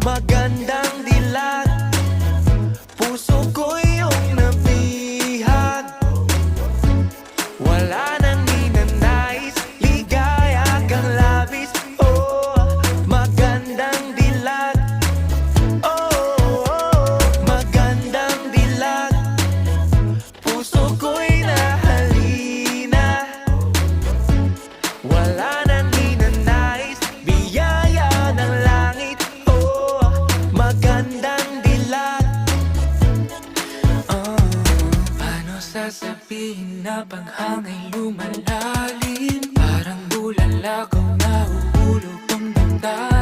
magandang dilag. Puso ko iyong nabihag. Wala nang ninanais, ligaya kang labis. Oh, magandang dilag. Oh, magandang dilag. Puso ko'y nahalina. Wala nang ninanais, biyaya ng langit. Oh, magandang dilag. Paano sasabihin na paghangay lumalalim? Parang bulalakaw na uhulog ang damdamin.